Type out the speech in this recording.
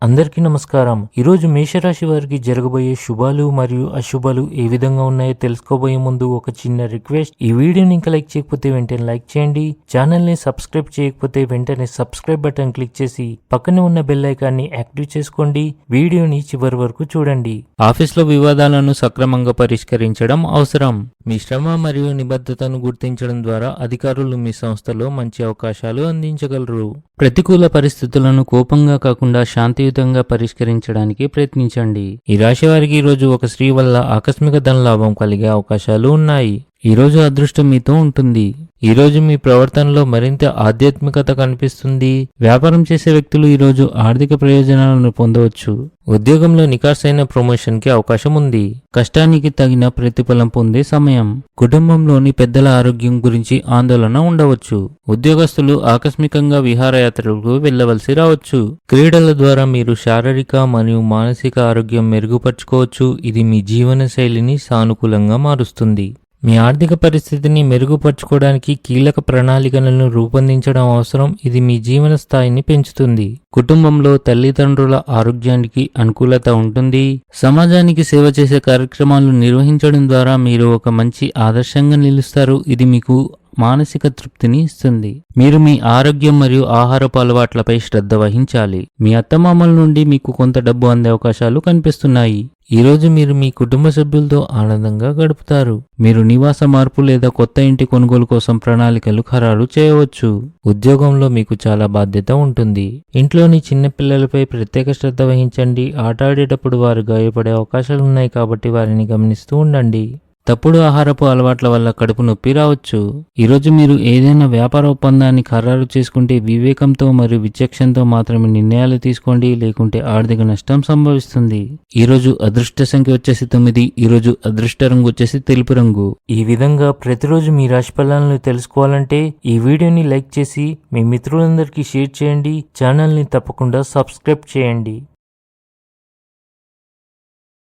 అందరికీ నమస్కారం. ఈరోజు మేషరాశి వారికి జరగబోయే శుభాలు మరియు అశుభాలు ఏ విధంగా ఉన్నాయో తెలుసుకోబోయే ముందు ఒక చిన్న రిక్వెస్ట్. ఈ వీడియోని ఇంకా లైక్ చేయకపోతే వెంటనే లైక్ చేయండి. ఛానల్ ని సబ్స్క్రైబ్ చేయకపోతే వెంటనే సబ్స్క్రైబ్ బటన్ క్లిక్ చేసి పక్కనే ఉన్న బెల్ ఐకాన్ని యాక్టివ్ చేసుకోండి. వీడియోని చివరి వరకు చూడండి. ఆఫీస్లో వివాదాలను సక్రమంగా పరిష్కరించడం అవసరం. మీ శ్రమ మరియు నిబద్ధతను గుర్తించడం ద్వారా అధికారులు మీ సంస్థలో మంచి అవకాశాలు అందించగలరు. ప్రతికూల పరిస్థితులను కోపంగా కాకుండా శాంతియుతంగా పరిష్కరించడానికి ప్రయత్నించండి. ఈ రాశి వారికి ఈరోజు ఒక స్త్రీ వల్ల ఆకస్మిక ధన లాభం కలిగే అవకాశాలు ఉన్నాయి. ఈరోజు అదృష్టం మీతో ఉంటుంది. ఈరోజు మీ ప్రవర్తనలో మరింత ఆధ్యాత్మికత కనిపిస్తుంది. వ్యాపారం చేసే వ్యక్తులు ఈరోజు ఆర్థిక ప్రయోజనాలను పొందవచ్చు. ఉద్యోగంలో నికార్సైన ప్రమోషన్ కి అవకాశం ఉంది. కష్టానికి తగిన ప్రతిఫలం పొందే సమయం. కుటుంబంలోని పెద్దల ఆరోగ్యం గురించి ఆందోళన ఉండవచ్చు. ఉద్యోగస్తులు ఆకస్మికంగా విహారయాత్రలకు వెళ్లవలసి రావచ్చు. క్రీడల ద్వారా మీరు శారీరక మరియు మానసిక ఆరోగ్యం మెరుగుపరుచుకోవచ్చు. ఇది మీ జీవన శైలిని సానుకూలంగా మారుస్తుంది. మీ ఆర్థిక పరిస్థితిని మెరుగుపరచుకోవడానికి కీలక ప్రణాళికలను రూపొందించడం అవసరం. ఇది మీ జీవన స్థాయిని పెంచుతుంది. కుటుంబంలో తల్లిదండ్రుల ఆరోగ్యానికి అనుకూలత ఉంటుంది. సమాజానికి సేవ చేసే కార్యక్రమాలు నిర్వహించడం ద్వారా మీరు ఒక మంచి ఆదర్శంగా నిలుస్తారు. ఇది మీకు మానసిక తృప్తిని ఇస్తుంది. మీరు మీ ఆరోగ్యం మరియు ఆహారపు అలవాట్లపై శ్రద్ధ వహించాలి. మీ అత్తమామల నుండి మీకు కొంత డబ్బు అందే అవకాశాలు కనిపిస్తున్నాయి. ఈరోజు మీరు మీ కుటుంబ సభ్యులతో ఆనందంగా గడుపుతారు. మీరు నివాస మార్పు లేదా కొత్త ఇంటి కొనుగోలు కోసం ప్రణాళికలు ఖరారు చేయవచ్చు. ఉద్యోగంలో మీకు చాలా బాధ్యత ఉంటుంది. ఇంట్లోని చిన్న పిల్లలపై ప్రత్యేక శ్రద్ధ వహించండి. ఆట ఆడేటప్పుడు వారు గాయపడే అవకాశాలు ఉన్నాయి కాబట్టి వారిని గమనిస్తూ ఉండండి. తప్పుడు ఆహారపు అలవాట్ల వల్ల కడుపు నొప్పి రావచ్చు. ఈరోజు మీరు ఏదైనా వ్యాపార ఒప్పందాన్ని ఖరారు చేసుకుంటే వివేకంతో మరియు విచక్షణతో మాత్రమే నిర్ణయాలు తీసుకోండి, లేకుంటే ఆర్థిక నష్టం సంభవిస్తుంది. ఈరోజు అదృష్ట సంఖ్య వచ్చేసి 9. ఈరోజు అదృష్ట రంగు వచ్చేసి తెలుపు రంగు. ఈ విధంగా ప్రతిరోజు మీ రాశి ఫలాలను తెలుసుకోవాలంటే ఈ వీడియోని లైక్ చేసి మీ మిత్రులందరికీ షేర్ చేయండి. ఛానల్ని తప్పకుండా సబ్స్క్రైబ్ చేయండి.